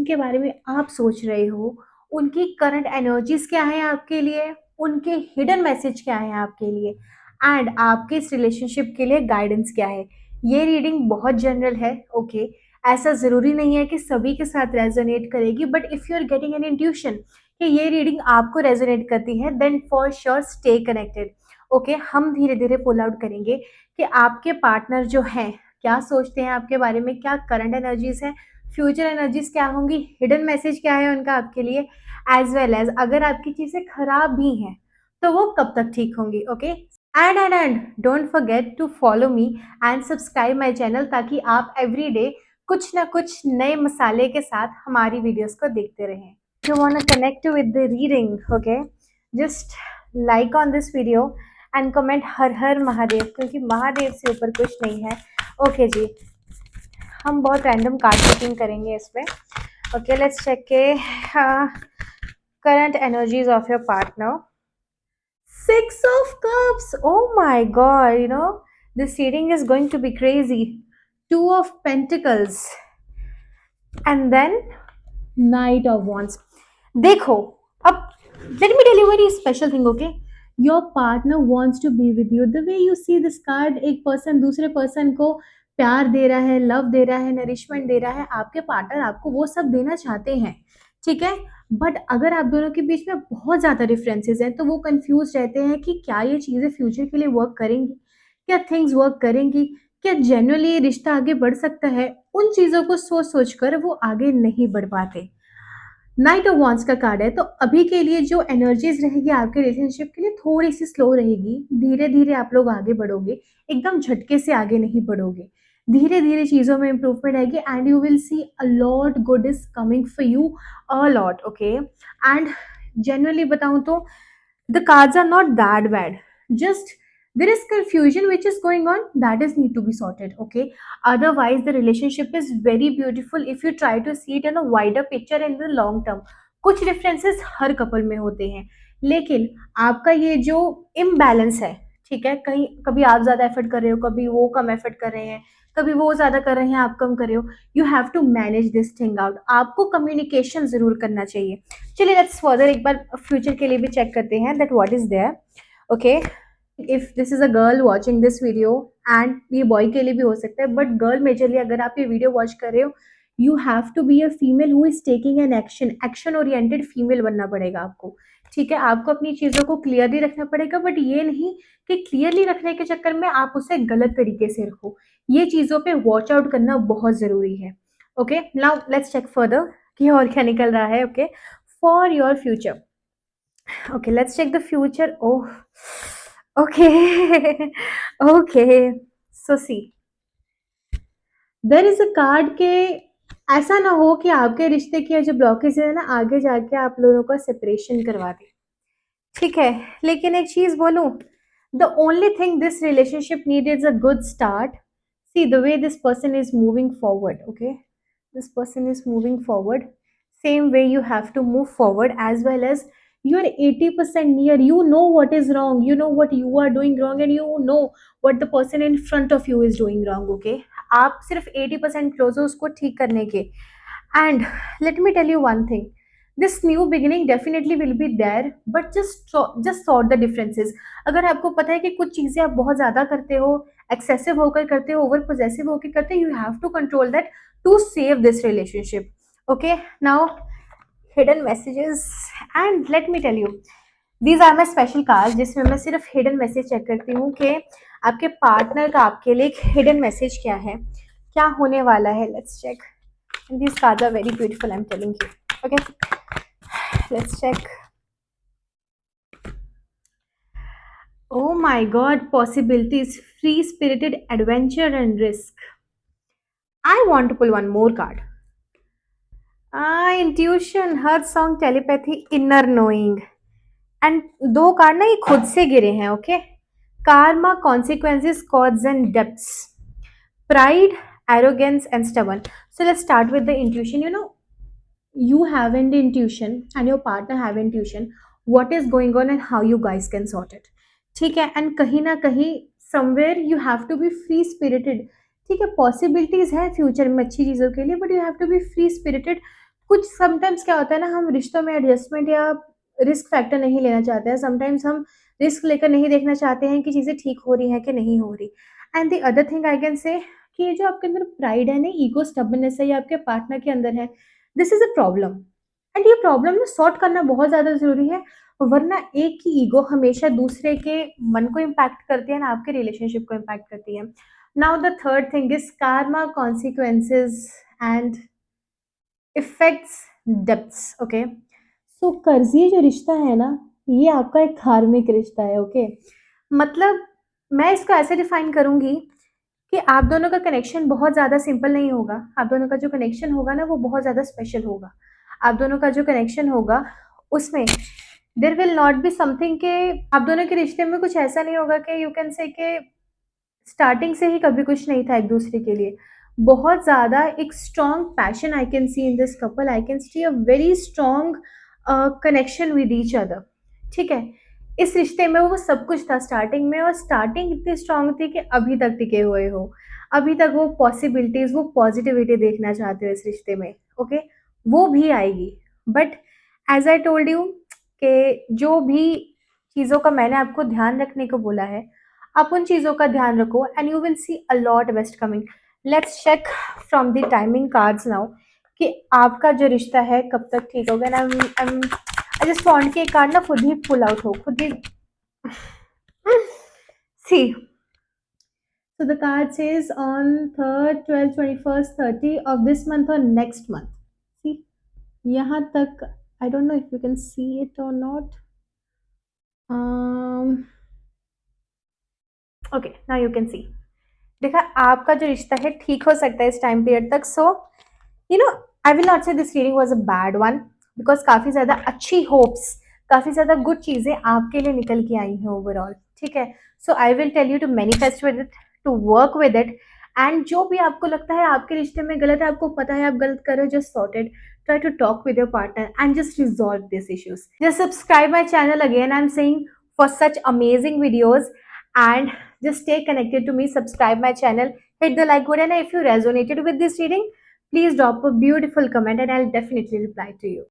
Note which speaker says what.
Speaker 1: जिनके बारे में आप सोच रहे हो, उनकी करंट एनर्जीज़ क्या हैं आपके लिए, उनके हिडन मैसेज क्या हैं आपके लिए एंड आपके इस रिलेशनशिप के लिए गाइडेंस क्या है। ये रीडिंग बहुत जनरल है, ओके। ऐसा ज़रूरी नहीं है कि सभी के साथ रेज़ोनेट करेगी, but if you are getting an intuition कि ये रीडिंग आपको रेज़ोनेट करती है, then for sure stay connected. Okay, हम धीरे-धीरे पुल आउट करेंगे कि आपके पार्टनर जो हैं, क्या सोचते हैं आपके बारे में, क्या करंट एनर्जीज़ हैं, फ्यूचर एनर्जीज़ क्या होंगी, हिडन मैसेज क्या है उनका आपके लिए, एज़ वेल एज़ अगर आपकी चीज़ें खराब भी हैं, तो वो कब तक ठीक होंगी, okay? And don't forget to follow me and subscribe my channel ताकि आप एवरी डे कुछ ना कुछ नए मसाले के साथ हमारी वीडियोस को देखते रहें। If you want to connect with the reading, okay, just like on this video and comment हर हर महादेव, क्योंकि महादेव से ऊपर कुछ नहीं है। ओके जी, हम बहुत रैंडम कार्ड पिकिंग करेंगे इसमें। ओके, लेट्स चेक के current energies of your partner. Six of Cups. Oh my God, you know, this reading is going to be crazy. Two of Pentacles. And then Knight of Wands. देखो, अब let me tell you a very special thing, okay? Your partner wants to be with you. The way you see this card, एक person दूसरे person को प्यार दे रहा है, love they रहा है, नरिशमेंट दे रहा है, आपके पार्टनर आपको वो सब देना चाहते हैं, ठीक है? बट अगर आप दोनों के बीच में बहुत ज़्यादा डिफरेंसेस हैं, तो वो कंफ्यूज रहते हैं कि क्या ये चीज़ें फ्यूचर के लिए वर्क करेंगी, क्या थिंग्स वर्क करेंगी, क्या जेन्युइनली ये रिश्ता आगे बढ़ सकता है। उन चीज़ों को सोच सोच कर वो आगे नहीं बढ़ पाते। नाइट ऑफ वॉन्ड्स का कार्ड है, तो अभी के लिए जो एनर्जीज रहेगी आपके रिलेशनशिप के लिए थोड़ी सी स्लो रहेगी। धीरे धीरे आप लोग आगे बढ़ोगे, एकदम झटके से आगे नहीं बढ़ोगे। धीरे धीरे चीज़ों में इंप्रूवमेंट आएगी and you will see a lot good is coming for you, a lot, okay. And genuinely बताऊं तो the cards are not that bad, just there is confusion which is going on, that is need to be sorted, okay? Otherwise the relationship is very beautiful if you try to see it in a wider picture in the long term. कुछ differences हर couple में होते हैं, लेकिन आपका ये जो imbalance है, ठीक है, कहीं कभी आप ज़्यादा एफर्ट कर रहे हो, कभी वो कम एफर्ट कर रहे हैं, कभी वो ज़्यादा कर रहे हैं, आप कम कर रहे हो। You have to manage this thing out. आपको कम्युनिकेशन ज़रूर करना चाहिए। चलिए लेट्स फर्दर एक बार फ्यूचर के लिए भी चेक करते हैं that what is there, okay. If this is a girl watching this video, and ये बॉय के लिए भी हो सकता है, बट गर्ल मेजरली अगर आप ये वीडियो वॉच कर रहे हो, you have to be a female who is taking an action. Action oriented female बनना पड़ेगा आपको, ठीक है। आपको अपनी चीज़ों को क्लियरली रखना पड़ेगा, बट ये नहीं कि क्लियरली रखने के चक्कर में आप उसे गलत तरीके से रखो। ये चीज़ों पे वॉच आउट करना बहुत ज़रूरी है, okay. Now let's check further कि और क्या निकल रहा है, okay, for your future. Okay, let's check the future. Oh, okay. Okay. So see, there is a card के ऐसा ना हो कि आपके रिश्ते की जो ब्लॉकेज है ना, आगे जाके आप लोगों का सेपरेशन करवा दे, ठीक है। लेकिन एक चीज बोलूं, the only thing this relationship need is a good start. See the way this person is moving forward, okay, this person is moving forward, same way you have to move forward, as well as you are 80% near, you know what is wrong, you know what you are doing wrong, and you know what the person in front of you is doing wrong, okay। आप सिर्फ 80% close हो उसको ठीक करने के। And let me tell you one thing, this new beginning definitely will be there, but just sort the differences. अगर आपको पता है कि कुछ चीज़ें आप बहुत ज़्यादा करते हो, एक्सेसिव होकर करते हो, ओवर पोजेसिव होकर करते हो, you have to control that to save this relationship, okay। Now hidden messages, and let me tell you, these are my special cards जिसमें मैं सिर्फ हिडन मैसेज चेक करती हूँ कि आपके पार्टनर का आपके लिए एक हिडन मैसेज क्या है, क्या होने वाला है। Let's check, and these cards are very beautiful, I'm telling you, okay। Let's check. Oh my God, possibilities, free spirited adventure and risk. I want to pull one more card. Intuition, heart song, telepathy, inner knowing. And दो card ना ये खुद से गिरे हैं, okay. Karma, consequences, cause and depths, pride, arrogance and stubborn. So let's start with the intuition. You know, you have an intuition and your partner have intuition what is going on and how you guys can sort it, ठीक है। And कहीं ना कहीं somewhere you have to be free spirited, ठीक है। Possibilities है future में अच्छी चीज़ों के लिए, but you have to be free spirited. कुछ समटाइम्स क्या होता है ना, हम रिश्तों में एडजस्टमेंट या रिस्क फैक्टर नहीं लेना चाहते हैं। समटाइम्स हम रिस्क लेकर नहीं देखना चाहते हैं कि चीज़ें ठीक हो रही हैं कि नहीं हो रही। And the other thing I can say कि ये जो आपके अंदर प्राइड है ना, ईगो स्टबर्ननेस है, ये आपके पार्टनर के अंदर है, this is a problem. And ये प्रॉब्लम ना सॉर्ट करना बहुत ज़्यादा ज़रूरी है, वरना एक की ईगो हमेशा दूसरे के मन को इम्पैक्ट करती है ना, आपके रिलेशनशिप को इम्पैक्ट करती है। Now the third thing is karma, consequences and effects, depths, okay. So कर्ज़ी जो रिश्ता है ना, ये आपका एक धार्मिक रिश्ता है, ओके। मतलब मैं इसको ऐसे डिफ़ाइन करूँगी कि आप दोनों का कनेक्शन बहुत ज़्यादा सिंपल नहीं होगा। आप दोनों का जो कनेक्शन होगा ना, वो बहुत ज़्यादा स्पेशल होगा। आप दोनों का जो कनेक्शन होगा, उसमें there will not be something के आप दोनों के रिश्ते में कुछ ऐसा नहीं होगा कि यू कैन से कि स्टार्टिंग से ही कभी कुछ नहीं था एक दूसरे के लिए। बहुत ज़्यादा एक strong passion I can see in this couple, I can see a very strong connection with each other, ठीक है। इस रिश्ते में वो सब कुछ था स्टार्टिंग में, और स्टार्टिंग इतनी स्ट्रॉन्ग थी कि अभी तक टिके हुए हो। अभी तक वो पॉसिबिलिटीज, वो पॉजिटिविटी देखना चाहते हो इस रिश्ते में, ओके। वो भी आएगी, but as I told you कि जो भी चीज़ों का मैंने आपको ध्यान रखने को बोला है, आप उन चीज़ों का ध्यान रखो and you will see a lot best coming. Let's check from the timing cards now कि आपका जो रिश्ता है कब तक ठीक होगा। आई जस्ट वांट कि एक कार्ड ना खुद ही पुल आउट हो, खुद ही सी। So the card says on 3rd, 12th, 21st, 30 of this month or next month. See, यहाँ तक I don't know if you can see it or not. Okay, now you can see. देखा, आपका जो रिश्ता है ठीक हो सकता है इस टाइम पीरियड तक। So you know, I will not say this reading was a bad one, because काफ़ी ज़्यादा अच्छी होप्स, काफ़ी ज़्यादा गुड चीज़ें आपके लिए निकल के आई हैं ओवरऑल, ठीक है। So I will tell you to manifest with it, to work with it, and जो भी आपको लगता है आपके रिश्ते में गलत है, आपको पता है आप गलत कर रहे हो, just sort it, try to talk with your partner and just resolve these issues. Just subscribe my channel, again I'm saying, for such amazing videos, and just stay connected to me. Subscribe my channel, hit the like button, and if you resonated with this reading, please drop a beautiful comment and I'll definitely reply to you.